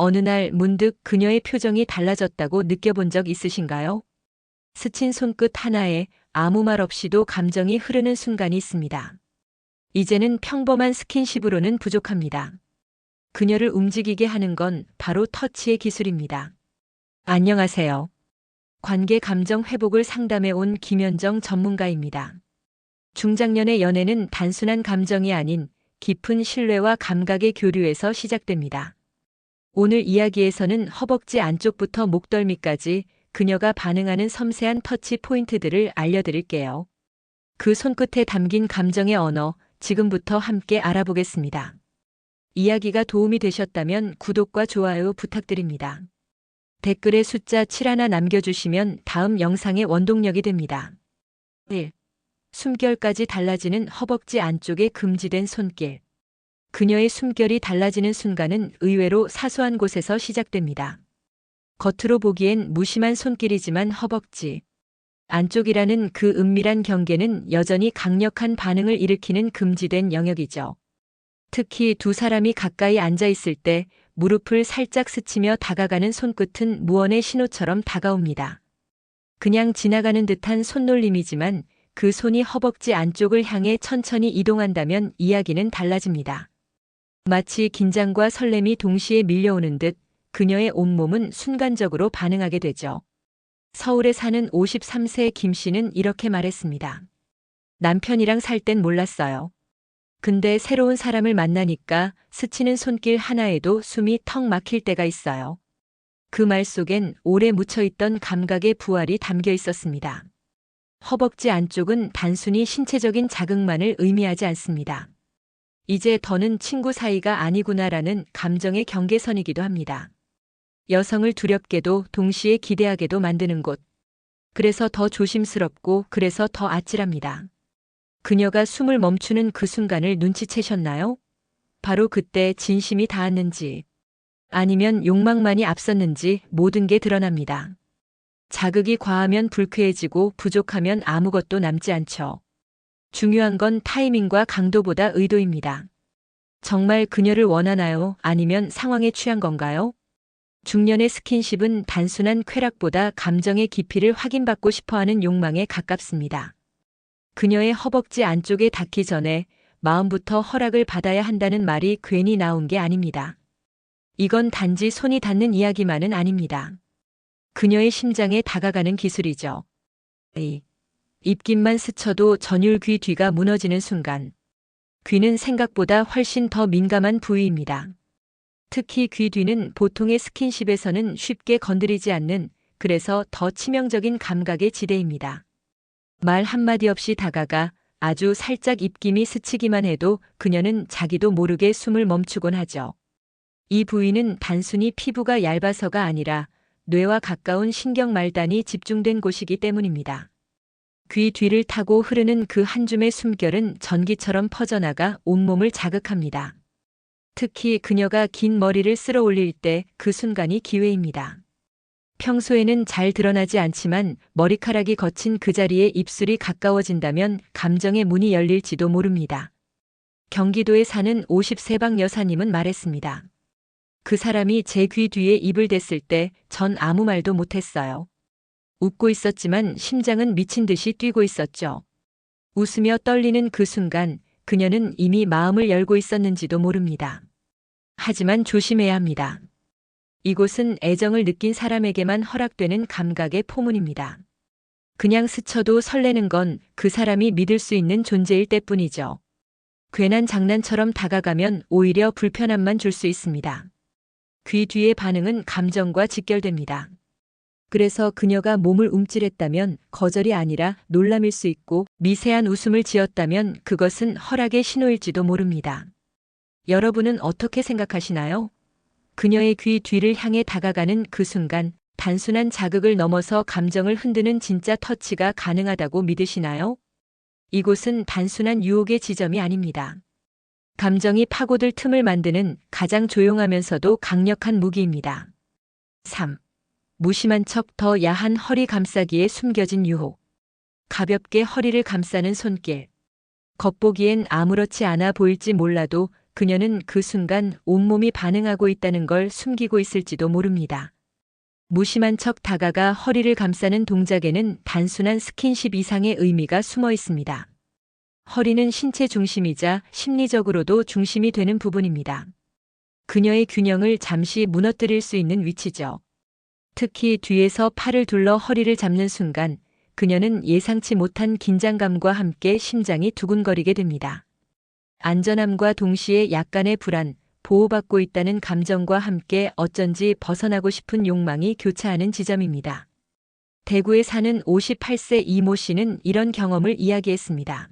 어느 날 문득 그녀의 표정이 달라졌다고 느껴본 적 있으신가요? 스친 손끝 하나에 아무 말 없이도 감정이 흐르는 순간이 있습니다. 이제는 평범한 스킨십으로는 부족합니다. 그녀를 움직이게 하는 건 바로 터치의 기술입니다. 안녕하세요. 관계 감정 회복을 상담해 온 김현정 전문가입니다. 중장년의 연애는 단순한 감정이 아닌 깊은 신뢰와 감각의 교류에서 시작됩니다. 오늘 이야기에서는 허벅지 안쪽부터 목덜미까지 그녀가 반응하는 섬세한 터치 포인트들을 알려드릴게요. 그 손끝에 담긴 감정의 언어, 지금부터 함께 알아보겠습니다. 이야기가 도움이 되셨다면 구독과 좋아요 부탁드립니다. 댓글에 숫자 7 하나 남겨주시면 다음 영상의 원동력이 됩니다. 1. 숨결까지 달라지는 허벅지 안쪽의 금지된 손길. 그녀의 숨결이 달라지는 순간은 의외로 사소한 곳에서 시작됩니다. 겉으로 보기엔 무심한 손길이지만 허벅지 안쪽이라는 그 은밀한 경계는 여전히 강력한 반응을 일으키는 금지된 영역이죠. 특히 두 사람이 가까이 앉아 있을 때 무릎을 살짝 스치며 다가가는 손끝은 무언의 신호처럼 다가옵니다. 그냥 지나가는 듯한 손놀림이지만 그 손이 허벅지 안쪽을 향해 천천히 이동한다면 이야기는 달라집니다. 마치 긴장과 설렘이 동시에 밀려오는 듯 그녀의 온몸은 순간적으로 반응하게 되죠. 서울에 사는 53세 김 씨는 이렇게 말했습니다. 남편이랑 살 땐 몰랐어요. 근데 새로운 사람을 만나니까 스치는 손길 하나에도 숨이 턱 막힐 때가 있어요. 그 말 속엔 오래 묻혀있던 감각의 부활이 담겨 있었습니다. 허벅지 안쪽은 단순히 신체적인 자극만을 의미하지 않습니다. 이제 더는 친구 사이가 아니구나라는 감정의 경계선이기도 합니다. 여성을 두렵게도 동시에 기대하게도 만드는 곳. 그래서 더 조심스럽고 그래서 더 아찔합니다. 그녀가 숨을 멈추는 그 순간을 눈치채셨나요? 바로 그때 진심이 닿았는지 아니면 욕망만이 앞섰는지 모든 게 드러납니다. 자극이 과하면 불쾌해지고 부족하면 아무것도 남지 않죠. 중요한 건 타이밍과 강도보다 의도입니다. 정말 그녀를 원하나요? 아니면 상황에 취한 건가요? 중년의 스킨십은 단순한 쾌락보다 감정의 깊이를 확인받고 싶어하는 욕망에 가깝습니다. 그녀의 허벅지 안쪽에 닿기 전에 마음부터 허락을 받아야 한다는 말이 괜히 나온 게 아닙니다. 이건 단지 손이 닿는 이야기만은 아닙니다. 그녀의 심장에 다가가는 기술이죠. 입김만 스쳐도 전율 귀 뒤가 무너지는 순간. 귀는 생각보다 훨씬 더 민감한 부위입니다. 특히 귀 뒤는 보통의 스킨십에서는 쉽게 건드리지 않는, 그래서 더 치명적인 감각의 지대입니다. 말 한마디 없이 다가가 아주 살짝 입김이 스치기만 해도 그녀는 자기도 모르게 숨을 멈추곤 하죠. 이 부위는 단순히 피부가 얇아서가 아니라 뇌와 가까운 신경말단이 집중된 곳이기 때문입니다. 귀 뒤를 타고 흐르는 그 한 줌의 숨결은 전기처럼 퍼져나가 온몸을 자극합니다. 특히 그녀가 긴 머리를 쓸어 올릴 때 그 순간이 기회입니다. 평소에는 잘 드러나지 않지만 머리카락이 거친 그 자리에 입술이 가까워진다면 감정의 문이 열릴지도 모릅니다. 경기도에 사는 50세방 여사님은 말했습니다. 그 사람이 제 귀 뒤에 입을 댔을 때 전 아무 말도 못했어요. 웃고 있었지만 심장은 미친 듯이 뛰고 있었죠. 웃으며 떨리는 그 순간 그녀는 이미 마음을 열고 있었는지도 모릅니다. 하지만 조심해야 합니다. 이곳은 애정을 느낀 사람에게만 허락되는 감각의 포문입니다. 그냥 스쳐도 설레는 건 그 사람이 믿을 수 있는 존재일 때뿐이죠. 괜한 장난처럼 다가가면 오히려 불편함만 줄 수 있습니다. 귀 뒤의 반응은 감정과 직결됩니다. 그래서 그녀가 몸을 움찔했다면 거절이 아니라 놀람일 수 있고 미세한 웃음을 지었다면 그것은 허락의 신호일지도 모릅니다. 여러분은 어떻게 생각하시나요? 그녀의 귀 뒤를 향해 다가가는 그 순간 단순한 자극을 넘어서 감정을 흔드는 진짜 터치가 가능하다고 믿으시나요? 이곳은 단순한 유혹의 지점이 아닙니다. 감정이 파고들 틈을 만드는 가장 조용하면서도 강력한 무기입니다. 3. 무심한 척 더 야한 허리 감싸기에 숨겨진 유혹. 가볍게 허리를 감싸는 손길. 겉보기엔 아무렇지 않아 보일지 몰라도 그녀는 그 순간 온몸이 반응하고 있다는 걸 숨기고 있을지도 모릅니다. 무심한 척 다가가 허리를 감싸는 동작에는 단순한 스킨십 이상의 의미가 숨어 있습니다. 허리는 신체 중심이자 심리적으로도 중심이 되는 부분입니다. 그녀의 균형을 잠시 무너뜨릴 수 있는 위치죠. 특히 뒤에서 팔을 둘러 허리를 잡는 순간 그녀는 예상치 못한 긴장감과 함께 심장이 두근거리게 됩니다. 안전함과 동시에 약간의 불안, 보호받고 있다는 감정과 함께 어쩐지 벗어나고 싶은 욕망이 교차하는 지점입니다. 대구에 사는 58세 이모 씨는 이런 경험을 이야기했습니다.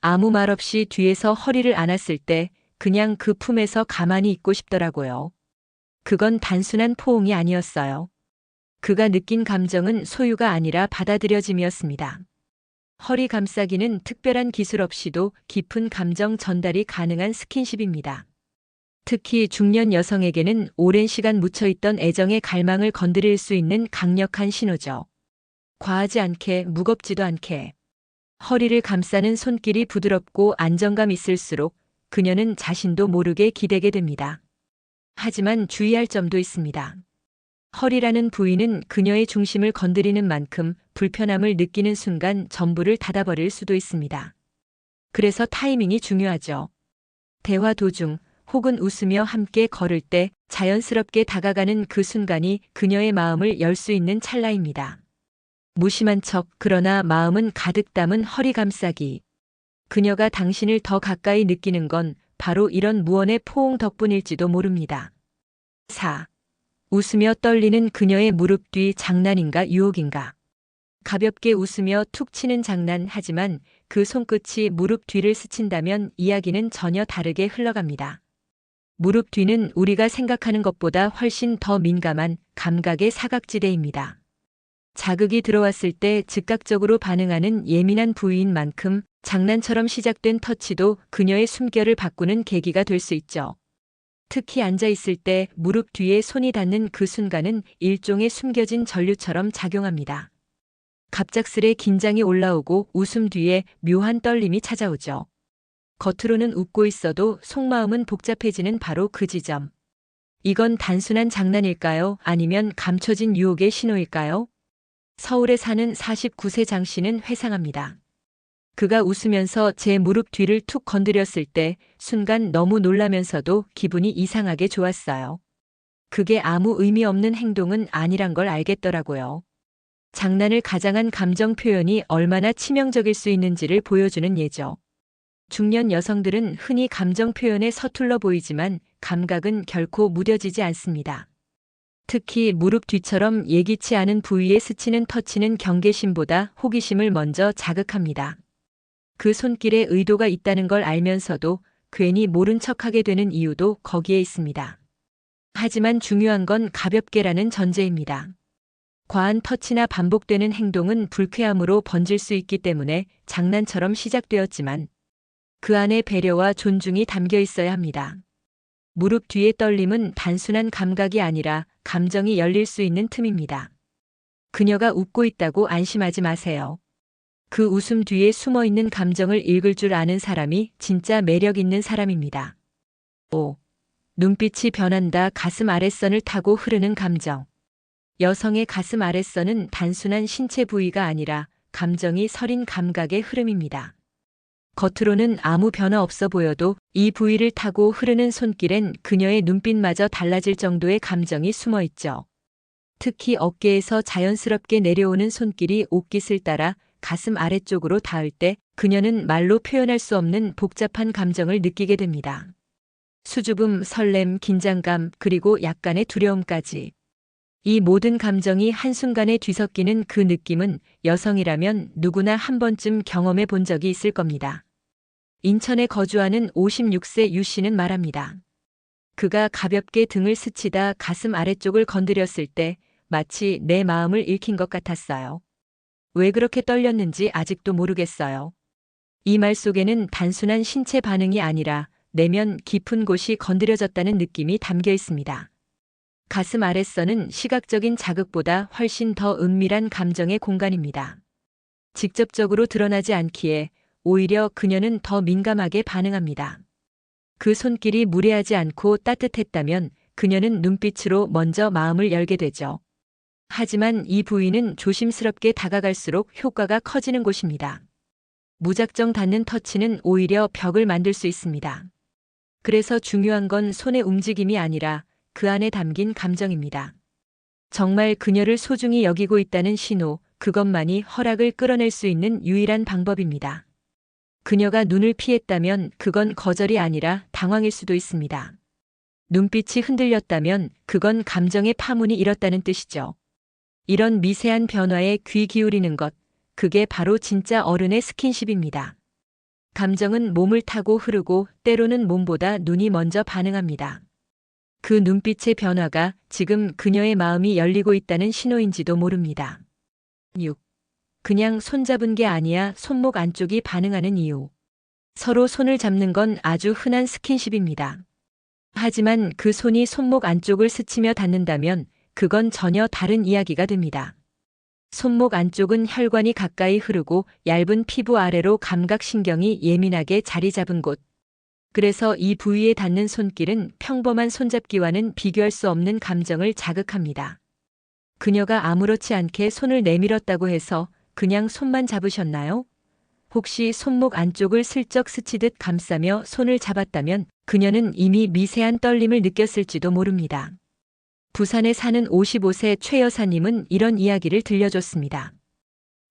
아무 말 없이 뒤에서 허리를 안았을 때 그냥 그 품에서 가만히 있고 싶더라고요. 그건 단순한 포옹이 아니었어요. 그가 느낀 감정은 소유가 아니라 받아들여짐이었습니다. 허리 감싸기는 특별한 기술 없이도 깊은 감정 전달이 가능한 스킨십입니다. 특히 중년 여성에게는 오랜 시간 묻혀있던 애정의 갈망을 건드릴 수 있는 강력한 신호죠. 과하지 않게, 무겁지도 않게. 허리를 감싸는 손길이 부드럽고 안정감 있을수록 그녀는 자신도 모르게 기대게 됩니다. 하지만 주의할 점도 있습니다. 허리라는 부위는 그녀의 중심을 건드리는 만큼 불편함을 느끼는 순간 전부를 닫아버릴 수도 있습니다. 그래서 타이밍이 중요하죠. 대화 도중 혹은 웃으며 함께 걸을 때 자연스럽게 다가가는 그 순간이 그녀의 마음을 열 수 있는 찰나입니다. 무심한 척 그러나 마음은 가득 담은 허리 감싸기. 그녀가 당신을 더 가까이 느끼는 건 바로 이런 무언의 포옹 덕분일지도 모릅니다. 4. 웃으며 떨리는 그녀의 무릎 뒤 장난인가 유혹인가. 가볍게 웃으며 툭 치는 장난 하지만 그 손끝이 무릎 뒤를 스친다면 이야기는 전혀 다르게 흘러갑니다. 무릎 뒤는 우리가 생각하는 것보다 훨씬 더 민감한 감각의 사각지대입니다. 자극이 들어왔을 때 즉각적으로 반응하는 예민한 부위인 만큼 장난처럼 시작된 터치도 그녀의 숨결을 바꾸는 계기가 될 수 있죠. 특히 앉아 있을 때 무릎 뒤에 손이 닿는 그 순간은 일종의 숨겨진 전류처럼 작용합니다. 갑작스레 긴장이 올라오고 웃음 뒤에 묘한 떨림이 찾아오죠. 겉으로는 웃고 있어도 속마음은 복잡해지는 바로 그 지점. 이건 단순한 장난일까요? 아니면 감춰진 유혹의 신호일까요? 서울에 사는 49세 장 씨는 회상합니다. 그가 웃으면서 제 무릎 뒤를 툭 건드렸을 때 순간 너무 놀라면서도 기분이 이상하게 좋았어요. 그게 아무 의미 없는 행동은 아니란 걸 알겠더라고요. 장난을 가장한 감정 표현이 얼마나 치명적일 수 있는지를 보여주는 예죠. 중년 여성들은 흔히 감정 표현에 서툴러 보이지만 감각은 결코 무뎌지지 않습니다. 특히 무릎 뒤처럼 예기치 않은 부위에 스치는 터치는 경계심보다 호기심을 먼저 자극합니다. 그 손길에 의도가 있다는 걸 알면서도 괜히 모른 척하게 되는 이유도 거기에 있습니다. 하지만 중요한 건 가볍게라는 전제입니다. 과한 터치나 반복되는 행동은 불쾌함으로 번질 수 있기 때문에 장난처럼 시작되었지만 그 안에 배려와 존중이 담겨 있어야 합니다. 무릎 뒤의 떨림은 단순한 감각이 아니라 감정이 열릴 수 있는 틈입니다. 그녀가 웃고 있다고 안심하지 마세요. 그 웃음 뒤에 숨어 있는 감정을 읽을 줄 아는 사람이 진짜 매력 있는 사람입니다. 5. 눈빛이 변한다. 가슴 아랫선을 타고 흐르는 감정. 여성의 가슴 아랫선은 단순한 신체 부위가 아니라 감정이 서린 감각의 흐름입니다. 겉으로는 아무 변화 없어 보여도 이 부위를 타고 흐르는 손길엔 그녀의 눈빛마저 달라질 정도의 감정이 숨어 있죠. 특히 어깨에서 자연스럽게 내려오는 손길이 옷깃을 따라 가슴 아래쪽으로 닿을 때 그녀는 말로 표현할 수 없는 복잡한 감정을 느끼게 됩니다. 수줍음, 설렘, 긴장감, 그리고 약간의 두려움까지. 이 모든 감정이 한순간에 뒤섞이는 그 느낌은 여성이라면 누구나 한 번쯤 경험해 본 적이 있을 겁니다. 인천에 거주하는 56세 유 씨는 말합니다. 그가 가볍게 등을 스치다 가슴 아래쪽을 건드렸을 때 마치 내 마음을 읽힌 것 같았어요. 왜 그렇게 떨렸는지 아직도 모르겠어요. 이 말 속에는 단순한 신체 반응이 아니라 내면 깊은 곳이 건드려졌다는 느낌이 담겨 있습니다. 가슴 아랫선은 시각적인 자극보다 훨씬 더 은밀한 감정의 공간입니다. 직접적으로 드러나지 않기에 오히려 그녀는 더 민감하게 반응합니다. 그 손길이 무례하지 않고 따뜻했다면 그녀는 눈빛으로 먼저 마음을 열게 되죠. 하지만 이 부위는 조심스럽게 다가갈수록 효과가 커지는 곳입니다. 무작정 닿는 터치는 오히려 벽을 만들 수 있습니다. 그래서 중요한 건 손의 움직임이 아니라 그 안에 담긴 감정입니다. 정말 그녀를 소중히 여기고 있다는 신호, 그것만이 허락을 끌어낼 수 있는 유일한 방법입니다. 그녀가 눈을 피했다면 그건 거절이 아니라 당황일 수도 있습니다. 눈빛이 흔들렸다면 그건 감정의 파문이 일었다는 뜻이죠. 이런 미세한 변화에 귀 기울이는 것, 그게 바로 진짜 어른의 스킨십입니다. 감정은 몸을 타고 흐르고 때로는 몸보다 눈이 먼저 반응합니다. 그 눈빛의 변화가 지금 그녀의 마음이 열리고 있다는 신호인지도 모릅니다. 6. 그냥 손잡은 게 아니야 손목 안쪽이 반응하는 이유. 서로 손을 잡는 건 아주 흔한 스킨십입니다. 하지만 그 손이 손목 안쪽을 스치며 닿는다면 그건 전혀 다른 이야기가 됩니다. 손목 안쪽은 혈관이 가까이 흐르고 얇은 피부 아래로 감각신경이 예민하게 자리 잡은 곳. 그래서 이 부위에 닿는 손길은 평범한 손잡기와는 비교할 수 없는 감정을 자극합니다. 그녀가 아무렇지 않게 손을 내밀었다고 해서 그냥 손만 잡으셨나요? 혹시 손목 안쪽을 슬쩍 스치듯 감싸며 손을 잡았다면 그녀는 이미 미세한 떨림을 느꼈을지도 모릅니다. 부산에 사는 55세 최 여사님은 이런 이야기를 들려줬습니다.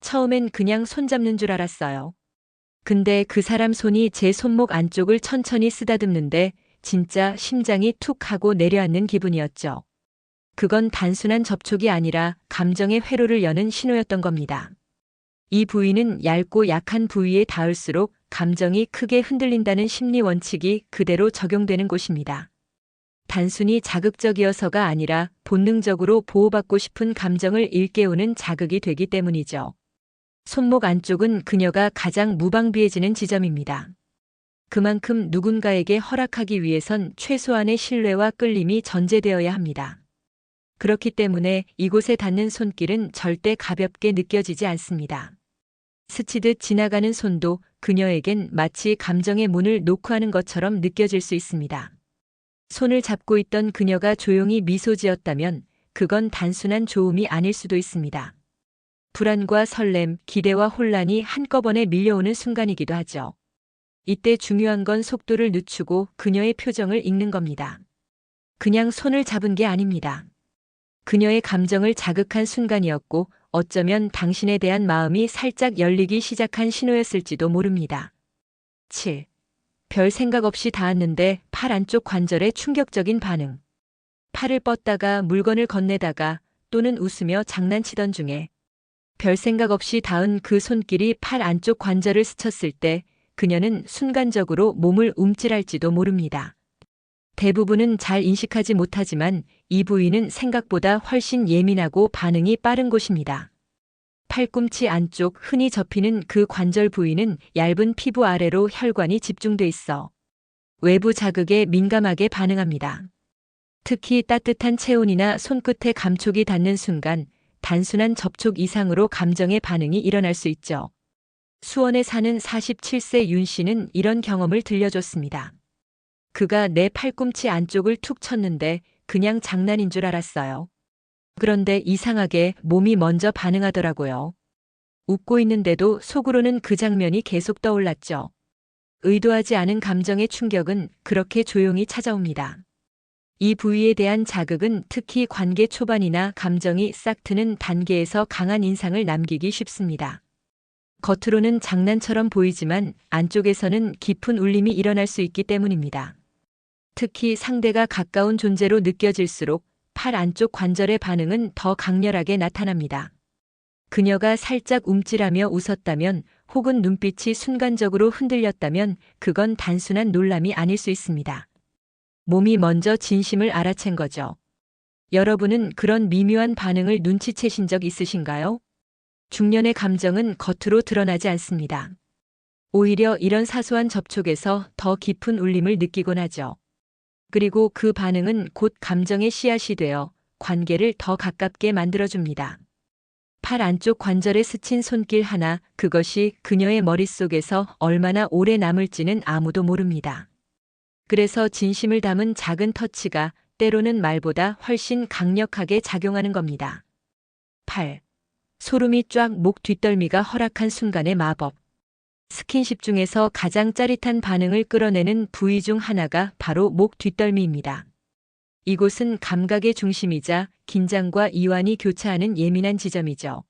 처음엔 그냥 손잡는 줄 알았어요. 근데 그 사람 손이 제 손목 안쪽을 천천히 쓰다듬는데 진짜 심장이 툭 하고 내려앉는 기분이었죠. 그건 단순한 접촉이 아니라 감정의 회로를 여는 신호였던 겁니다. 이 부위는 얇고 약한 부위에 닿을수록 감정이 크게 흔들린다는 심리 원칙이 그대로 적용되는 곳입니다. 단순히 자극적이어서가 아니라 본능적으로 보호받고 싶은 감정을 일깨우는 자극이 되기 때문이죠. 손목 안쪽은 그녀가 가장 무방비해지는 지점입니다. 그만큼 누군가에게 허락하기 위해선 최소한의 신뢰와 끌림이 전제되어야 합니다. 그렇기 때문에 이곳에 닿는 손길은 절대 가볍게 느껴지지 않습니다. 스치듯 지나가는 손도 그녀에겐 마치 감정의 문을 노크하는 것처럼 느껴질 수 있습니다. 손을 잡고 있던 그녀가 조용히 미소 지었다면 그건 단순한 좋음이 아닐 수도 있습니다. 불안과 설렘, 기대와 혼란이 한꺼번에 밀려오는 순간이기도 하죠. 이때 중요한 건 속도를 늦추고 그녀의 표정을 읽는 겁니다. 그냥 손을 잡은 게 아닙니다. 그녀의 감정을 자극한 순간이었고 어쩌면 당신에 대한 마음이 살짝 열리기 시작한 신호였을지도 모릅니다. 7. 별 생각 없이 닿았는데 팔 안쪽 관절에 충격적인 반응. 팔을 뻗다가 물건을 건네다가 또는 웃으며 장난치던 중에 별 생각 없이 닿은 그 손길이 팔 안쪽 관절을 스쳤을 때 그녀는 순간적으로 몸을 움찔할지도 모릅니다. 대부분은 잘 인식하지 못하지만 이 부위는 생각보다 훨씬 예민하고 반응이 빠른 곳입니다. 팔꿈치 안쪽 흔히 접히는 그 관절 부위는 얇은 피부 아래로 혈관이 집중돼 있어 외부 자극에 민감하게 반응합니다. 특히 따뜻한 체온이나 손끝에 감촉이 닿는 순간 단순한 접촉 이상으로 감정의 반응이 일어날 수 있죠. 수원에 사는 47세 윤 씨는 이런 경험을 들려줬습니다. 그가 내 팔꿈치 안쪽을 툭 쳤는데 그냥 장난인 줄 알았어요. 그런데 이상하게 몸이 먼저 반응하더라고요. 웃고 있는데도 속으로는 그 장면이 계속 떠올랐죠. 의도하지 않은 감정의 충격은 그렇게 조용히 찾아옵니다. 이 부위에 대한 자극은 특히 관계 초반이나 감정이 싹 트는 단계에서 강한 인상을 남기기 쉽습니다. 겉으로는 장난처럼 보이지만 안쪽에서는 깊은 울림이 일어날 수 있기 때문입니다. 특히 상대가 가까운 존재로 느껴질수록 팔 안쪽 관절의 반응은 더 강렬하게 나타납니다. 그녀가 살짝 움찔하며 웃었다면 혹은 눈빛이 순간적으로 흔들렸다면 그건 단순한 놀람이 아닐 수 있습니다. 몸이 먼저 진심을 알아챈 거죠. 여러분은 그런 미묘한 반응을 눈치채신 적 있으신가요? 중년의 감정은 겉으로 드러나지 않습니다. 오히려 이런 사소한 접촉에서 더 깊은 울림을 느끼곤 하죠. 그리고 그 반응은 곧 감정의 씨앗이 되어 관계를 더 가깝게 만들어줍니다. 팔 안쪽 관절에 스친 손길 하나, 그것이 그녀의 머릿속에서 얼마나 오래 남을지는 아무도 모릅니다. 그래서 진심을 담은 작은 터치가 때로는 말보다 훨씬 강력하게 작용하는 겁니다. 8. 소름이 쫙 목 뒷덜미가 허락한 순간의 마법. 스킨십 중에서 가장 짜릿한 반응을 끌어내는 부위 중 하나가 바로 목 뒷덜미입니다. 이곳은 감각의 중심이자 긴장과 이완이 교차하는 예민한 지점이죠.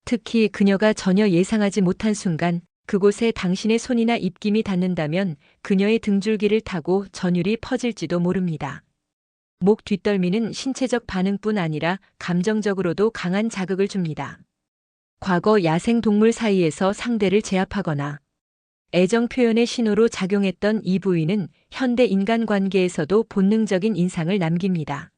특히 그녀가 전혀 예상하지 못한 순간 그곳에 당신의 손이나 입김이 닿는다면 그녀의 등줄기를 타고 전율이 퍼질지도 모릅니다. 목 뒷덜미는 신체적 반응뿐 아니라 감정적으로도 강한 자극을 줍니다. 과거 야생 동물 사이에서 상대를 제압하거나 애정 표현의 신호로 작용했던 이 부위는 현대 인간관계에서도 본능적인 인상을 남깁니다.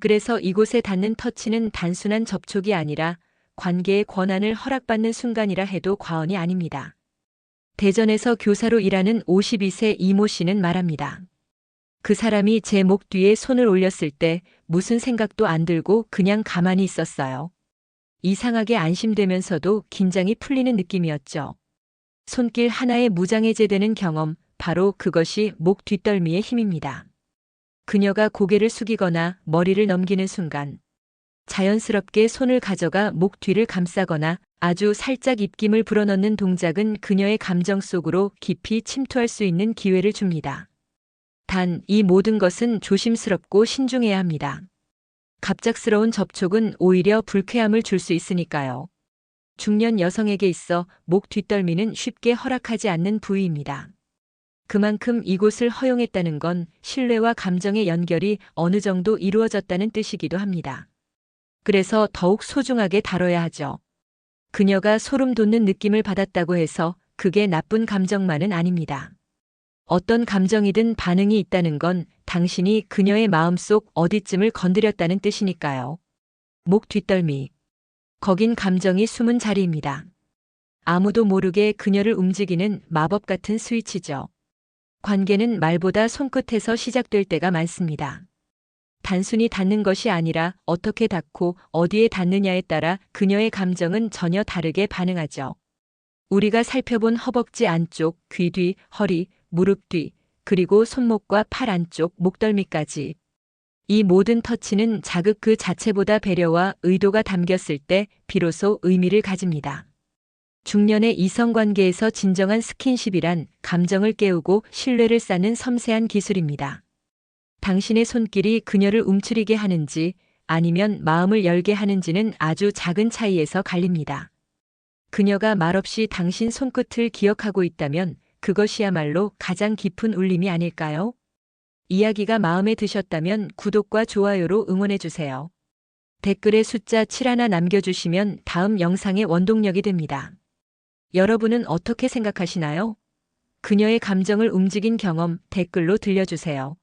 그래서 이곳에 닿는 터치는 단순한 접촉이 아니라 관계의 권한을 허락받는 순간이라 해도 과언이 아닙니다. 대전에서 교사로 일하는 52세 이모 씨는 말합니다. 그 사람이 제 목 뒤에 손을 올렸을 때 무슨 생각도 안 들고 그냥 가만히 있었어요. 이상하게 안심되면서도 긴장이 풀리는 느낌이었죠. 손길 하나에 무장해제되는 경험, 바로 그것이 목 뒷덜미의 힘입니다. 그녀가 고개를 숙이거나 머리를 넘기는 순간, 자연스럽게 손을 가져가 목 뒤를 감싸거나 아주 살짝 입김을 불어넣는 동작은 그녀의 감정 속으로 깊이 침투할 수 있는 기회를 줍니다. 단, 이 모든 것은 조심스럽고 신중해야 합니다. 갑작스러운 접촉은 오히려 불쾌함을 줄 수 있으니까요. 중년 여성에게 있어 목 뒷덜미는 쉽게 허락하지 않는 부위입니다. 그만큼 이곳을 허용했다는 건 신뢰와 감정의 연결이 어느 정도 이루어졌다는 뜻이기도 합니다. 그래서 더욱 소중하게 다뤄야 하죠. 그녀가 소름 돋는 느낌을 받았다고 해서 그게 나쁜 감정만은 아닙니다. 어떤 감정이든 반응이 있다는 건 당신이 그녀의 마음속 어디쯤을 건드렸다는 뜻이니까요. 목 뒷덜미. 거긴 감정이 숨은 자리입니다. 아무도 모르게 그녀를 움직이는 마법 같은 스위치죠. 관계는 말보다 손끝에서 시작될 때가 많습니다. 단순히 닿는 것이 아니라 어떻게 닿고 어디에 닿느냐에 따라 그녀의 감정은 전혀 다르게 반응하죠. 우리가 살펴본 허벅지 안쪽, 귀 뒤, 허리, 무릎 뒤, 그리고 손목과 팔 안쪽, 목덜미까지. 이 모든 터치는 자극 그 자체보다 배려와 의도가 담겼을 때 비로소 의미를 가집니다. 중년의 이성관계에서 진정한 스킨십이란 감정을 깨우고 신뢰를 쌓는 섬세한 기술입니다. 당신의 손길이 그녀를 움츠리게 하는지 아니면 마음을 열게 하는지는 아주 작은 차이에서 갈립니다. 그녀가 말없이 당신 손끝을 기억하고 있다면 그것이야말로 가장 깊은 울림이 아닐까요? 이야기가 마음에 드셨다면 구독과 좋아요로 응원해주세요. 댓글에 숫자 7 하나 남겨주시면 다음 영상의 원동력이 됩니다. 여러분은 어떻게 생각하시나요? 그녀의 감정을 움직인 경험 댓글로 들려주세요.